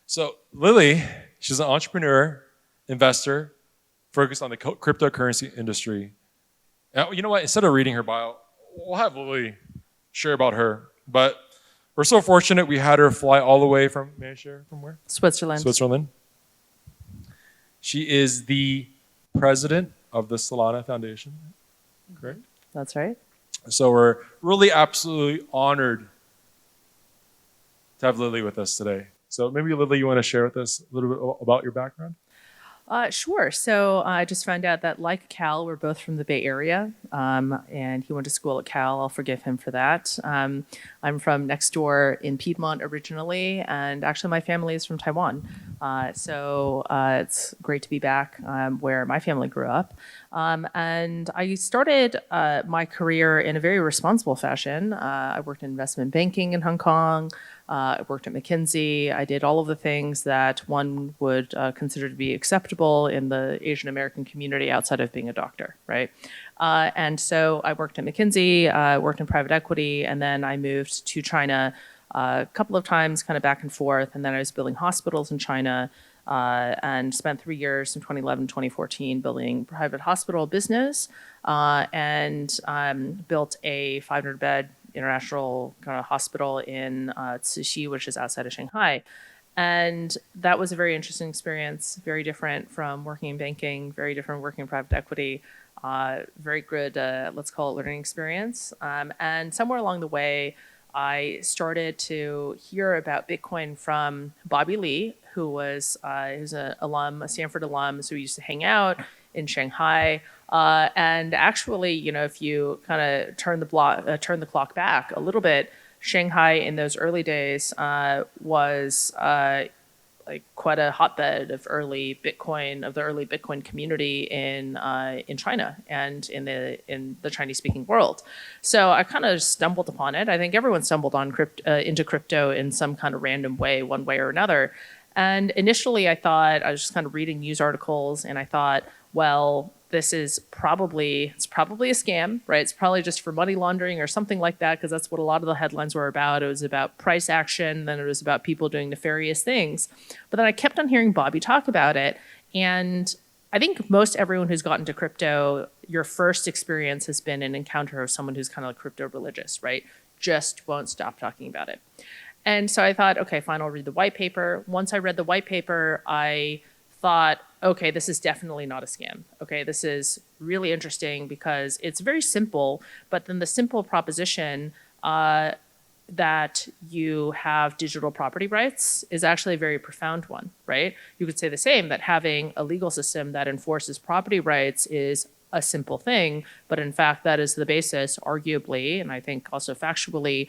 So Lily, she's an entrepreneur, investor, focused on the cryptocurrency industry. And you know what? Instead of reading her bio, we'll have Lily share about her. But we're so fortunate we had her fly all the way from, may I share from where? Switzerland. She is the president of the Solana Foundation, correct? That's right. So we're really absolutely honored to have Lily with us today. So maybe Lily, you want to share with us a little bit about your background? Sure. So I just found out that, like Cal, we're both from the Bay Area, and he went to school at Cal. I'll forgive him for that. I'm from next door in Piedmont originally, and actually my family is from Taiwan. So it's great to be back where my family grew up. And I started my career in a very responsible fashion. I worked in investment banking in Hong Kong. I worked at McKinsey. I did all of the things that one would consider to be acceptable in the Asian American community outside of being a doctor, right? And so I worked at McKinsey, worked in private equity, and then I moved to China a couple of times, kind of back and forth, and then I was building hospitals in China and spent 3 years in 2011, 2014 building private hospital business and built a 500-bed international kind of hospital in Cixi, which is outside of Shanghai. And that was a very interesting experience, very different from working in banking, very different working in private equity, very good, let's call it learning experience. And somewhere along the way, I started to hear about Bitcoin from Bobby Lee, who was who's an alum, a Stanford alum, so we used to hang out in Shanghai. And actually, you know, if you kind of turn the clock back a little bit, Shanghai in those early days was like quite a hotbed of the early Bitcoin community in China and in the Chinese-speaking world. So I kind of stumbled upon it. I think everyone stumbled on into crypto in some kind of random way, one way or another. And initially, I thought I was just kind of reading news articles, and I thought, well, it's probably a scam, right? It's probably just for money laundering or something like that, because that's what a lot of the headlines were about. It was about price action, then it was about people doing nefarious things. But then I kept on hearing Bobby talk about it, and I think most everyone who's gotten to crypto, your first experience has been an encounter of someone who's kind of like crypto religious, right? Just won't stop talking about it. And so I thought, okay, fine, I'll read the white paper. Once I read the white paper, I thought, okay, this is definitely not a scam. Okay, this is really interesting because it's very simple, but then the simple proposition that you have digital property rights is actually a very profound one, right? You could say the same, that having a legal system that enforces property rights is a simple thing, but in fact, that is the basis, arguably, and I think also factually,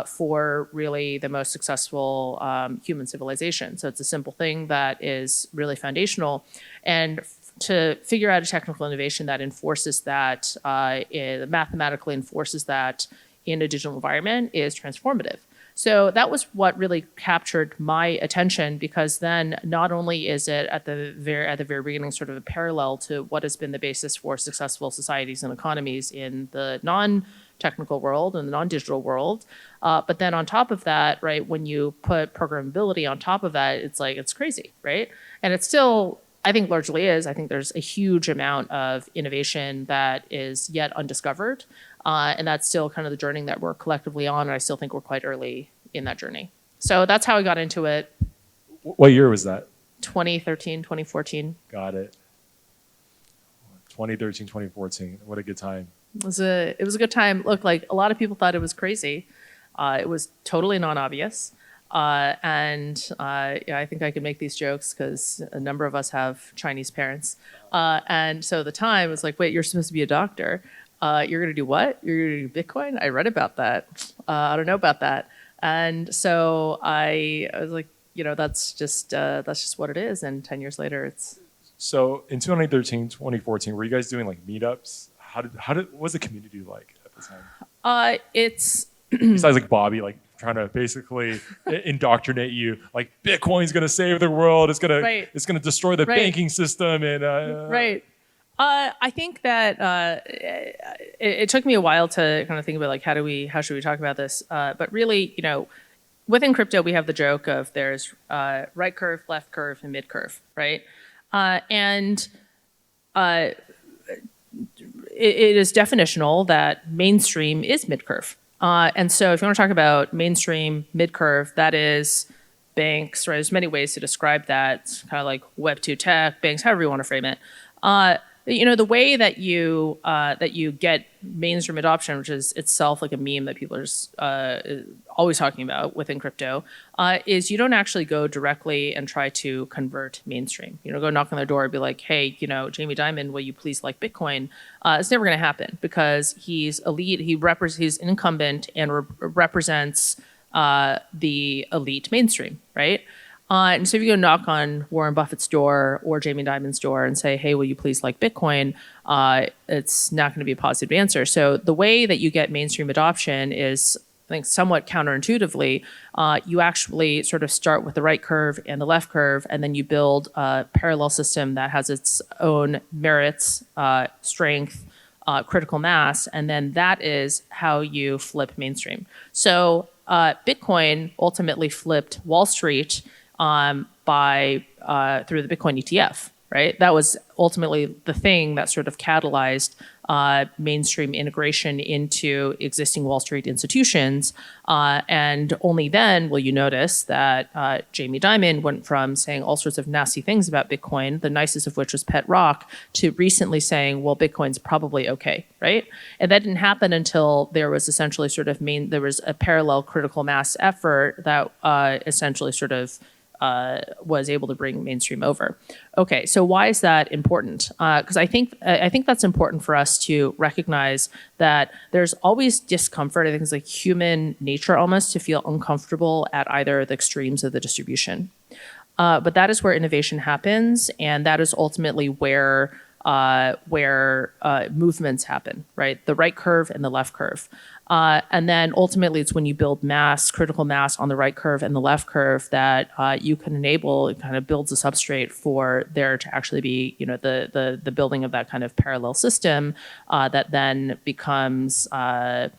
for really the most successful human civilization. So it's a simple thing that is really foundational. And to figure out a technical innovation that enforces that, mathematically enforces that in a digital environment is transformative. So that was what really captured my attention, because then not only is it at the very beginning sort of a parallel to what has been the basis for successful societies and economies in the non-technical world and the non-digital world, but then on top of that, right, when you put programmability on top of that, it's crazy, right? And it's still, I think, largely is. I think there's a huge amount of innovation that is yet undiscovered. And that's still kind of the journey that we're collectively on. And I still think we're quite early in that journey. So that's how I got into it. What year was that? 2013, 2014. Got it. 2013, 2014. What a good time. It was a good time. Look, like a lot of people thought it was crazy. It was totally non-obvious. And I think I can make these jokes because a number of us have Chinese parents. And so at the time, it was like, wait, you're supposed to be a doctor. You're going to do what? You're going to do Bitcoin? I read about that. I don't know about that. And so I was like, you know, that's just what it is. And 10 years later, it's. So in 2013, 2014, were you guys doing like meetups? What was the community like at the time? It's. Besides like Bobby, like trying to basically indoctrinate you, like Bitcoin's going to save the world. It's going to destroy the banking system. And right. I think that it took me a while to kind of think about like how should we talk about this? But really, you know, within crypto, we have the joke of there's right curve, left curve, and mid curve, right? And it is definitional that mainstream is mid curve. And so if you want to talk about mainstream, mid curve, that is banks, right? There's many ways to describe that. It's kind of like Web 2 tech, banks, however you want to frame it. The way that you get mainstream adoption, which is itself like a meme that people are just, always talking about within crypto, is you don't actually go directly and try to convert mainstream. Go knock on their door and be like, hey, Jamie Dimon, will you please like Bitcoin? It's never going to happen because he's elite. He's incumbent and represents the elite mainstream, right? And so if you go knock on Warren Buffett's door or Jamie Dimon's door and say, hey, will you please like Bitcoin? It's not going to be a positive answer. So the way that you get mainstream adoption is, I think, somewhat counterintuitively, you actually sort of start with the right curve and the left curve, and then you build a parallel system that has its own merits, strength, critical mass, and then that is how you flip mainstream. So Bitcoin ultimately flipped Wall Street through the Bitcoin ETF, right? That was ultimately the thing that sort of catalyzed mainstream integration into existing Wall Street institutions. And only then will you notice that Jamie Dimon went from saying all sorts of nasty things about Bitcoin, the nicest of which was pet rock, to recently saying, well, Bitcoin's probably okay, right? And that didn't happen until there was essentially there was a parallel critical mass effort that essentially sort of was able to bring mainstream over. Okay, so why is that important? Because I think that's important for us to recognize that there's always discomfort. I think it's like human nature almost to feel uncomfortable at either the extremes of the distribution. But that is where innovation happens, and that is ultimately where movements happen, right? The right curve and the left curve. And then ultimately it's when you build critical mass on the right curve and the left curve that you can enable, it kind of builds a substrate for there to actually be, the building of that kind of parallel system that then becomes a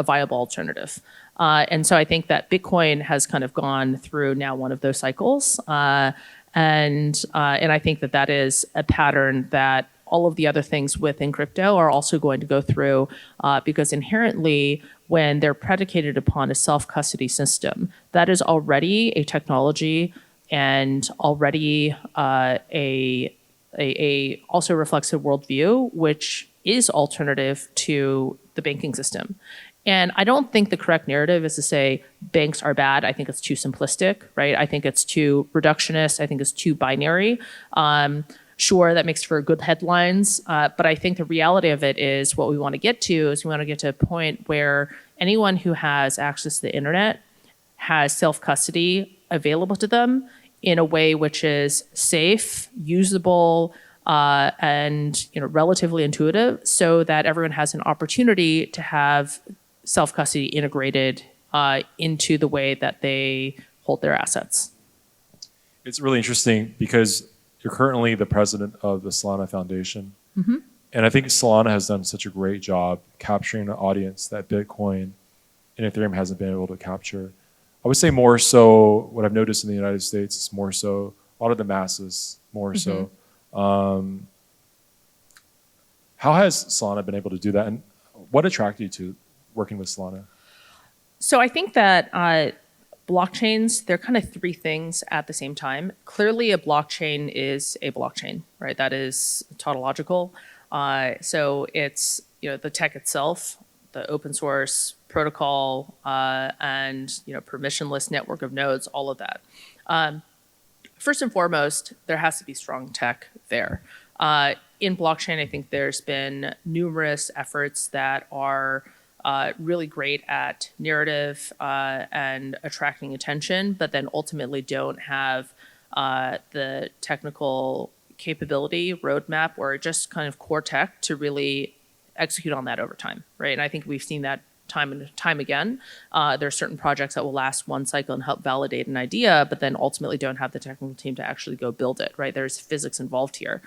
viable alternative. And so I think that Bitcoin has kind of gone through now one of those cycles. And I think that is a pattern that all of the other things within crypto are also going to go through because inherently, when they're predicated upon a self-custody system, that is already a technology and already a also reflects a worldview which is alternative to the banking system. And I don't think the correct narrative is to say banks are bad. I think it's too simplistic, right? I think it's too reductionist. I think it's too binary. Sure, that makes for good headlines, but I think the reality of it is what we want to get to is we want to get to a point where anyone who has access to the internet has self-custody available to them in a way which is safe, usable, and relatively intuitive, so that everyone has an opportunity to have self-custody integrated into the way that they hold their assets. It's really interesting because you're currently the president of the Solana Foundation. Mm-hmm. And I think Solana has done such a great job capturing an audience that Bitcoin and Ethereum hasn't been able to capture. I would say more so, what I've noticed in the United States is more so, a lot of the masses, more so. How has Solana been able to do that? And what attracted you to working with Solana? So I think that blockchains, they're kind of three things at the same time. Clearly, a blockchain is a blockchain, right? That is tautological. So it's the tech itself, the open source protocol, and permissionless network of nodes, all of that. First and foremost, there has to be strong tech there. In blockchain, I think there's been numerous efforts that are really great at narrative and attracting attention, but then ultimately don't have the technical capability, roadmap, or just kind of core tech to really execute on that over time, right? And I think we've seen that time and time again. There are certain projects that will last one cycle and help validate an idea, but then ultimately don't have the technical team to actually go build it, right? There's physics involved here.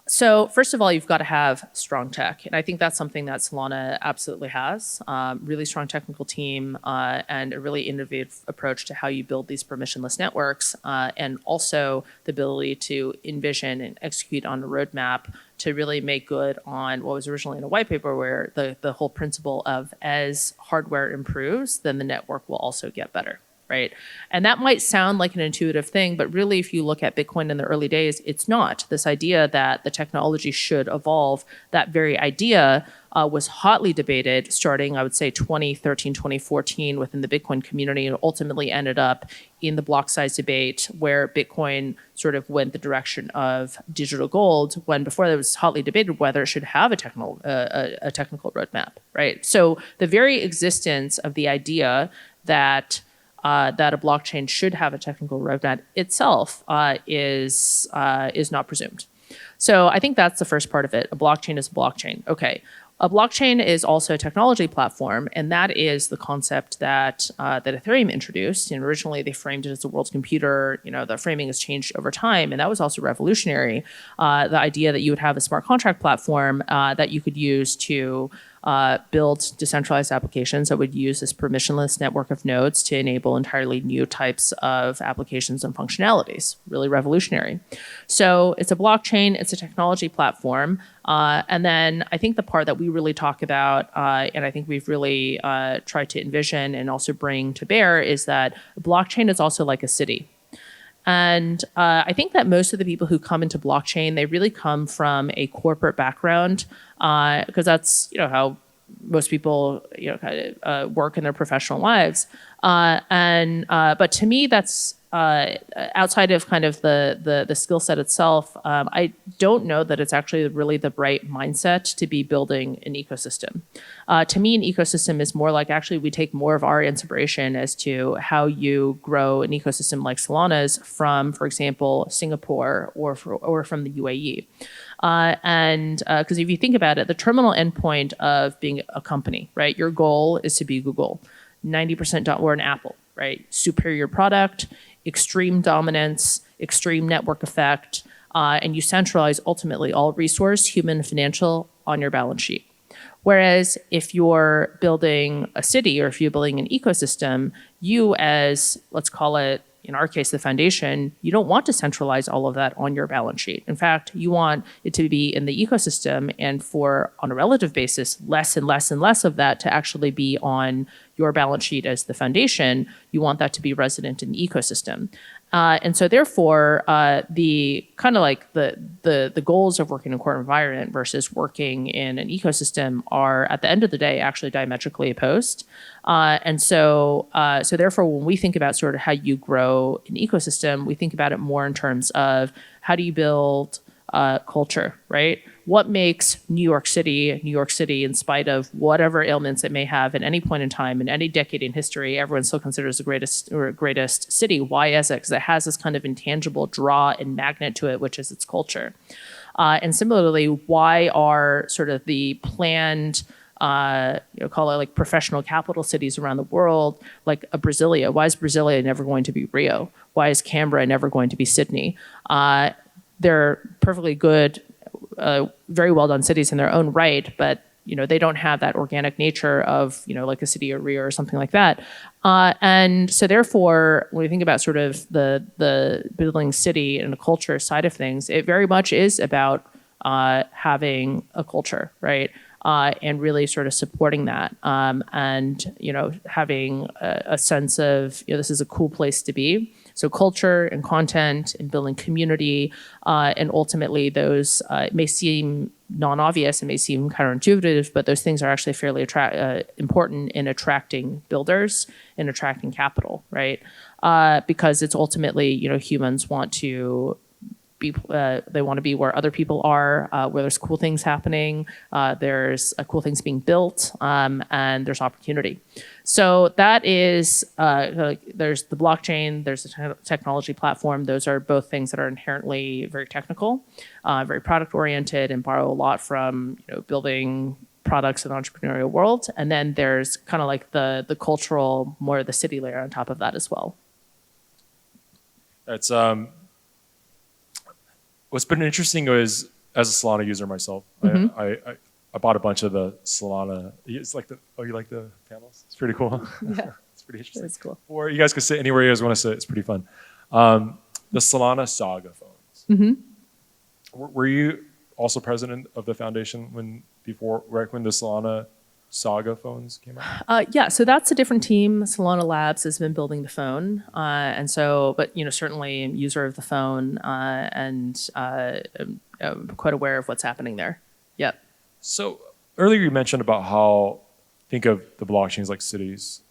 So first of all, you've got to have strong tech. And I think that's something that Solana absolutely has. Really strong technical team and a really innovative approach to how you build these permissionless networks, and also the ability to envision and execute on a roadmap to really make good on what was originally in a white paper, where the whole principle of as hardware improves, then the network will also get better. Right. And that might sound like an intuitive thing, but really, if you look at Bitcoin in the early days, it's not. This idea that the technology should evolve, that very idea was hotly debated starting, I would say, 2013, 2014 within the Bitcoin community, and ultimately ended up in the block size debate where Bitcoin sort of went the direction of digital gold, when before it was hotly debated whether it should have a technical roadmap. Right. So the very existence of the idea that that a blockchain should have a technical roadmap itself is not presumed. So I think that's the first part of it. A blockchain is a blockchain. Okay. A blockchain is also a technology platform, and that is the concept that Ethereum introduced. And originally, they framed it as the world's computer. The framing has changed over time, and that was also revolutionary. The idea that you would have a smart contract platform that you could use to build decentralized applications that would use this permissionless network of nodes to enable entirely new types of applications and functionalities. Really revolutionary. So it's a blockchain, it's a technology platform. And then I think the part that we really talk about, and I think we've really tried to envision and also bring to bear, is that a blockchain is also like a city. And I think that most of the people who come into blockchain, they really come from a corporate background, because that's how most people work in their professional lives. But to me, that's outside of kind of the skill set itself. I don't know that it's actually really the right mindset to be building an ecosystem. To me, an ecosystem is more like, actually, we take more of our inspiration as to how you grow an ecosystem like Solana's from, for example, Singapore or from the UAE. Because if you think about it, the terminal endpoint of being a company, right? Your goal is to be Google, 90% or an Apple, right? Superior product, extreme dominance, extreme network effect, and you centralize ultimately all resource, human, financial, on your balance sheet. Whereas if you're building a city or if you're building an ecosystem, you as, let's call it, in our case, the foundation, you don't want to centralize all of that on your balance sheet. In fact, you want it to be in the ecosystem, and for, on a relative basis, less and less and less of that to actually be on your balance sheet as the foundation. You want that to be resident in the ecosystem. And so therefore, the kind of like the goals of working in a corporate environment versus working in an ecosystem are, at the end of the day, actually diametrically opposed. And so therefore, when we think about sort of how you grow an ecosystem, we think about it more in terms of how do you build culture, right? What makes New York City, in spite of whatever ailments it may have at any point in time, in any decade in history, everyone still considers the greatest city. Why is it? Because it has this kind of intangible draw and magnet to it, which is its culture. And similarly, why are sort of the planned, call it like professional capital cities around the world, like a Brasilia? Why is Brasilia never going to be Rio? Why is Canberra never going to be Sydney? They're perfectly good, very well done cities in their own right, but they don't have that organic nature of like a city or Rio or something like that. And so therefore, when we think about sort of the building city and the culture side of things, it very much is about having a culture, right? And really sort of supporting that, and having a sense of this is a cool place to be. So culture and content and building community, and ultimately those may seem non-obvious and may seem counterintuitive, but those things are actually fairly important in attracting builders and attracting capital, right? Because it's ultimately humans want to be, they want to be where other people are, where there's cool things happening, there's cool things being built, and there's opportunity. So that is, there's the blockchain, there's the technology platform. Those are both things that are inherently very technical, very product oriented, and borrow a lot from building products in the entrepreneurial world. And then there's kind of like the cultural, more the city layer on top of that as well. That's what's been interesting is as a Solana user myself, I bought a bunch of the Solana. It's like you like the panels? It's pretty cool. Yeah. It's pretty interesting. It's cool. Or you guys can sit anywhere you guys want to sit. It's pretty fun. The Solana Saga phones. Were you also president of the foundation when the Solana Saga phones came out? Yeah, so that's a different team. Solana Labs has been building the phone, and so, but certainly a user of the phone, and quite aware of what's happening there. Yep. So earlier you mentioned about how think of the blockchains like cities.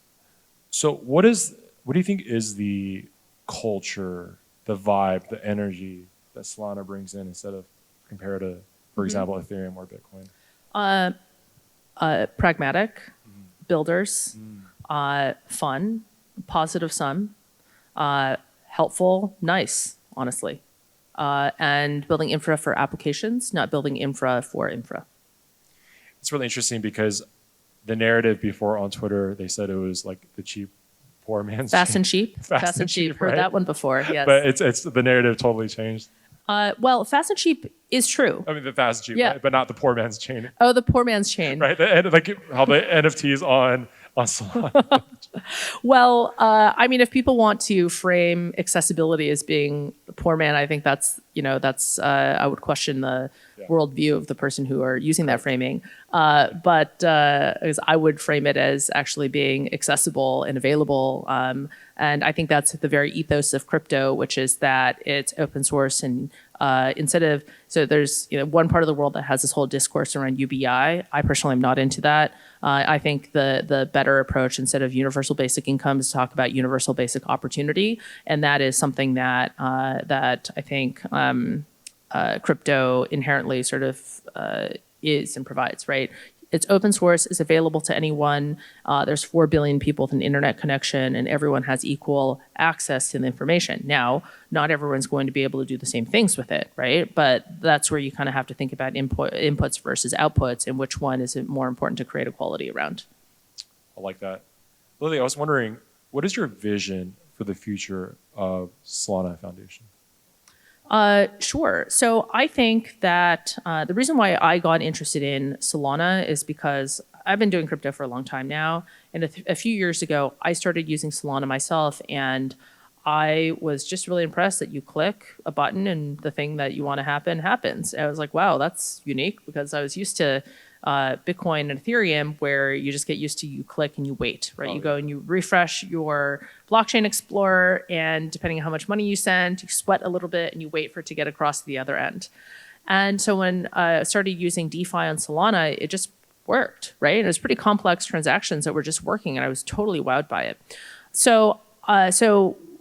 So what do you think is the culture, the vibe, the energy that Solana brings in instead of compared to, for example, Ethereum or Bitcoin? Pragmatic, builders, fun, positive sum, helpful, nice, honestly. And building infra for applications, not building infra for infra. It's really interesting because the narrative before on Twitter, they said it was like the cheap, poor man's Fast chain. and cheap. Fast and cheap. Heard right? that one before, yes. But it's the narrative totally changed. Well, fast and cheap is true. I mean, the fast and cheap, Yeah. right? But not the poor man's chain. Oh, the poor man's chain. Right, like how the NFTs on Solana. Well, I mean, if people want to frame accessibility as being the poor man, I think that's I would question the worldview of the person who are using that framing. But I would frame it as actually being accessible and available. And I think that's the very ethos of crypto, which is that it's open source and so there's one part of the world that has this whole discourse around UBI. I personally am not into that. I think the better approach instead of universal basic income is to talk about universal basic opportunity, and that is something that I think crypto inherently sort of is and provides. Right. It's open source, it's available to anyone. There's 4 billion people with an internet connection, and everyone has equal access to the information. Now, not everyone's going to be able to do the same things with it, right? But that's where you kind of have to think about inputs versus outputs, and which one is it more important to create equality around. I like that. Lily, I was wondering, what is your vision for the future of Solana Foundation? Sure. So I think that the reason why I got interested in Solana is because I've been doing crypto for a long time now. And a few years ago, I started using Solana myself. And I was just really impressed that you click a button and the thing that you want to happen happens. And I was like, wow, that's unique, because I was used to Bitcoin and Ethereum, where you just get used to you click and you wait, right? You go and you refresh your blockchain explorer, and depending on how much money you send, you sweat a little bit and you wait for it to get across to the other end. And so when I started using DeFi on Solana, it just worked, right? And it was pretty complex transactions that were just working, and I was totally wowed by it. So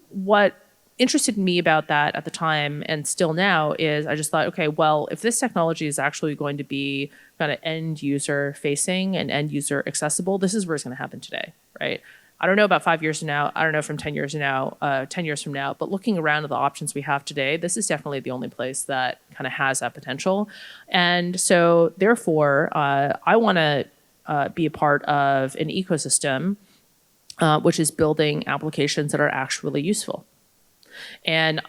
what interested me about that at the time and still now is I just thought, okay, well, if this technology is actually going to be kind of end user facing and end user accessible, this is where it's going to happen today, right? I don't know about 5 years from now. I don't know from 10 years from now, but looking around at the options we have today, this is definitely the only place that kind of has that potential. And so therefore, I want to be a part of an ecosystem which is building applications that are actually useful. And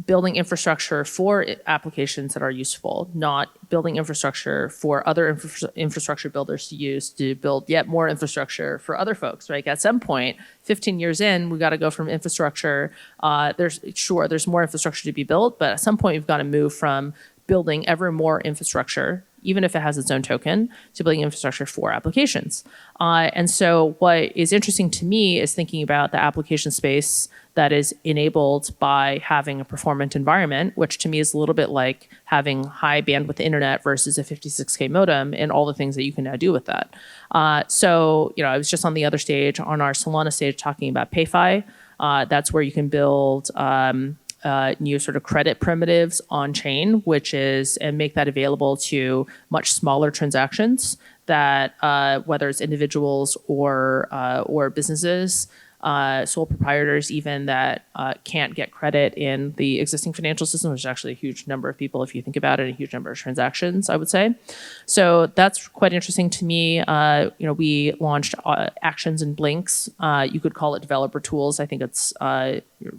building infrastructure for applications that are useful, not building infrastructure for other infrastructure builders to use to build yet more infrastructure for other folks, right? At some point, 15 years in, we got to go from infrastructure. There's more infrastructure to be built, but at some point, we've got to move from building ever more infrastructure, even if it has its own token, to building infrastructure for applications. And so what is interesting to me is thinking about the application space that is enabled by having a performant environment, which to me is a little bit like having high bandwidth internet versus a 56K modem and all the things that you can now do with that. I was just on the other stage, on our Solana stage, talking about PayFi. That's where you can build new sort of credit primitives on chain, and make that available to much smaller transactions that whether it's individuals or businesses sole proprietors even that can't get credit in the existing financial system, which is actually a huge number of people if you think about it, a huge number of transactions, I would say. So that's quite interesting to me. We launched actions and blinks. You could call it developer tools. I think it's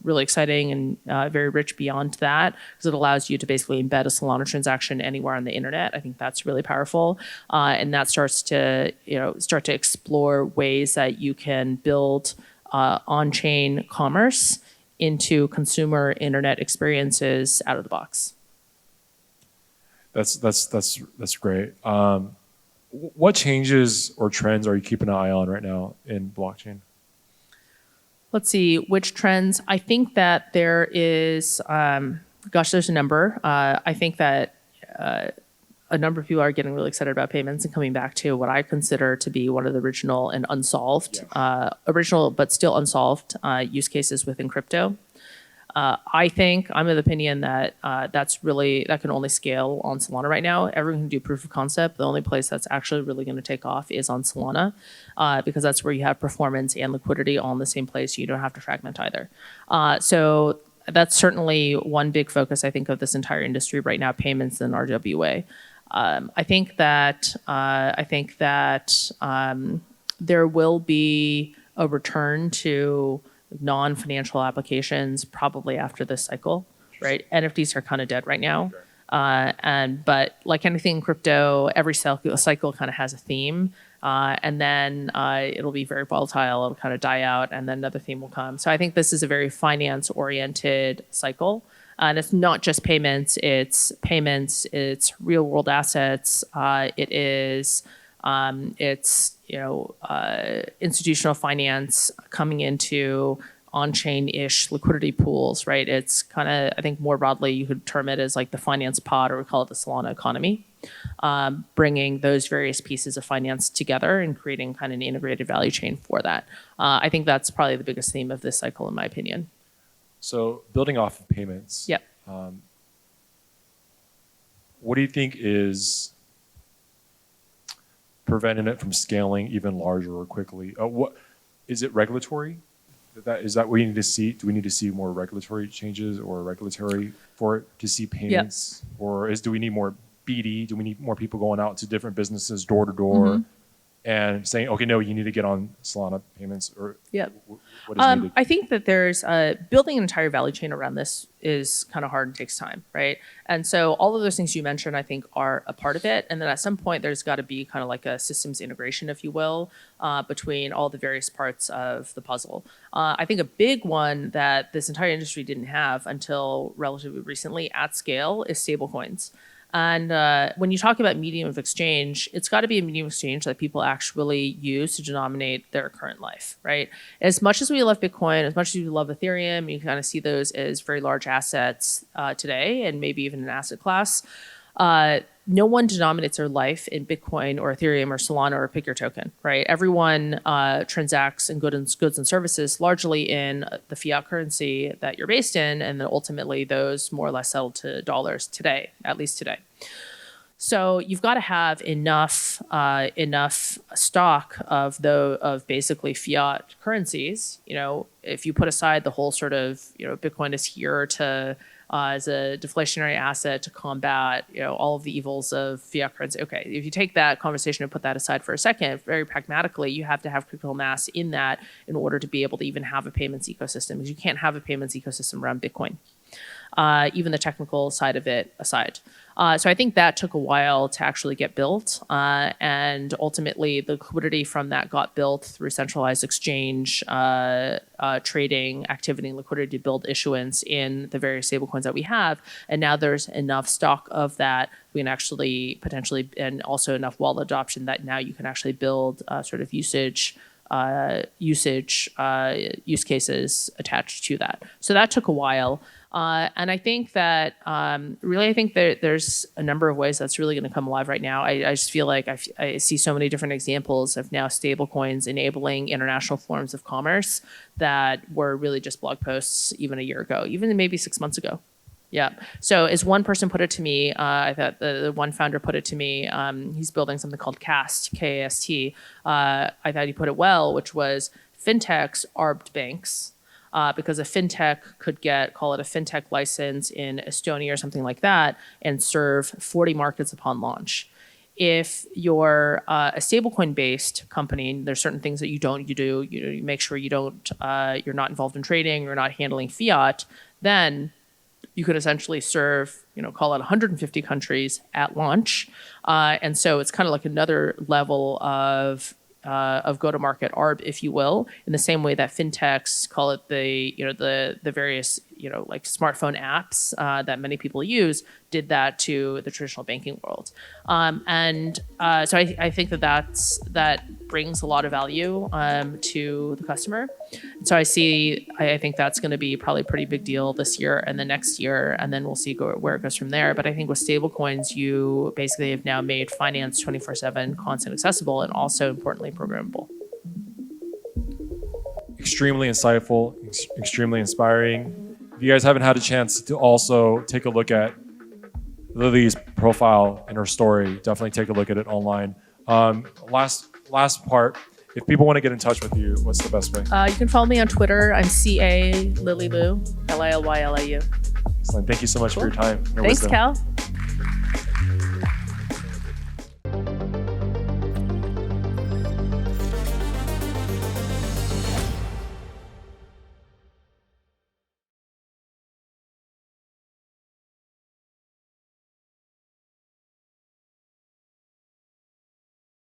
really exciting and very rich beyond that because it allows you to basically embed a Solana transaction anywhere on the internet. I think that's really powerful. And that starts to explore ways that you can build on-chain commerce into consumer internet experiences out of the box. That's great. What changes or trends are you keeping an eye on right now in blockchain? Let's see, which trends? I think that there is, there's a number. I think that a number of people are getting really excited about payments and coming back to what I consider to be one of the original and unsolved, original but still unsolved use cases within crypto. I think I'm of the opinion that that can only scale on Solana right now. Everyone can do proof of concept. The only place that's actually really going to take off is on Solana because that's where you have performance and liquidity all in the same place. You don't have to fragment either. So that's certainly one big focus, I think, of this entire industry right now, payments and RWA. I think that there will be a return to non-financial applications probably after this cycle, right? NFTs are kind of dead right now. But like anything in crypto, every cycle kind of has a theme. And then it'll be very volatile. It'll kind of die out and then another theme will come. So I think this is a very finance-oriented cycle. And it's not just payments, it's real world assets. It's institutional finance coming into on-chain-ish liquidity pools, right? It's kind of, I think more broadly, you could term it as like the finance pod, or we call it the Solana economy, bringing those various pieces of finance together and creating kind of an integrated value chain for that. I think that's probably the biggest theme of this cycle, in my opinion. So building off of payments, yep. What do you think is preventing it from scaling even larger or quickly? What is it? Regulatory? Is that what we need to see? Do we need to see more regulatory changes or regulatory for it to see payments? Yep. Or do we need more BD? Do we need more people going out to different businesses door to door and saying, okay, no, you need to get on Solana payments? Or yep. What is needed? I think that there's building an entire value chain around this is kind of hard and takes time, right? And so all of those things you mentioned, I think, are a part of it. And then at some point, there's got to be kind of like a systems integration, if you will, between all the various parts of the puzzle. I think a big one that this entire industry didn't have until relatively recently at scale is stablecoins. And when you talk about medium of exchange, it's got to be a medium of exchange that people actually use to denominate their current life, right? As much as we love Bitcoin, as much as we love Ethereum, you kind of see those as very large assets today, and maybe even an asset class. No one denominates their life in Bitcoin or Ethereum or Solana or pick your token, right? Everyone transacts in goods and services largely in the fiat currency that you're based in, and then ultimately those more or less settle to dollars today, at least today. So you've got to have enough stock of basically fiat currencies. If you put aside the whole sort of Bitcoin is here to as a deflationary asset to combat all of the evils of fiat currency. Okay, if you take that conversation and put that aside for a second, very pragmatically, you have to have critical mass in that in order to be able to even have a payments ecosystem, because you can't have a payments ecosystem around Bitcoin. Even the technical side of it aside. So I think that took a while to actually get built. And ultimately, the liquidity from that got built through centralized exchange, trading activity and liquidity to build issuance in the various stablecoins that we have. And now there's enough stock of that we can actually potentially, and also enough wallet adoption that now you can actually build sort of use cases attached to that. So that took a while. And I think that there's a number of ways that's really going to come alive right now. I just feel like I see so many different examples of now stablecoins enabling international forms of commerce that were really just blog posts even a year ago, even maybe 6 months ago. Yeah. So as one person put it to me, I thought the one founder put it to me, he's building something called KAST, K-A-S-T. I thought he put it well, which was fintechs arbed banks. Because a fintech could get, call it a fintech license in Estonia or something like that, and serve 40 markets upon launch. If you're a stablecoin based company, there's certain things that you do. You make sure you're not involved in trading, you're not handling fiat, then you could essentially serve, call it 150 countries at launch. And so it's kind of like another level of go-to-market ARB, if you will, in the same way that fintechs call it the various like smartphone apps that many people use did that to the traditional banking world, so I think that brings a lot of value to the customer. And so I think that's going to be probably a pretty big deal this year and the next year, and then we'll see where it goes from there. But I think with stablecoins, you basically have now made finance 24/7 constant accessible and also importantly programmable. Extremely insightful, extremely inspiring. If you guys haven't had a chance to also take a look at Lily's profile and her story, definitely take a look at it online. Last part, if people want to get in touch with you, what's the best way? You can follow me on Twitter. I'm CA Lily Liu, Lillyliu. Excellent. Thank you so much for your time. Thanks, Cal.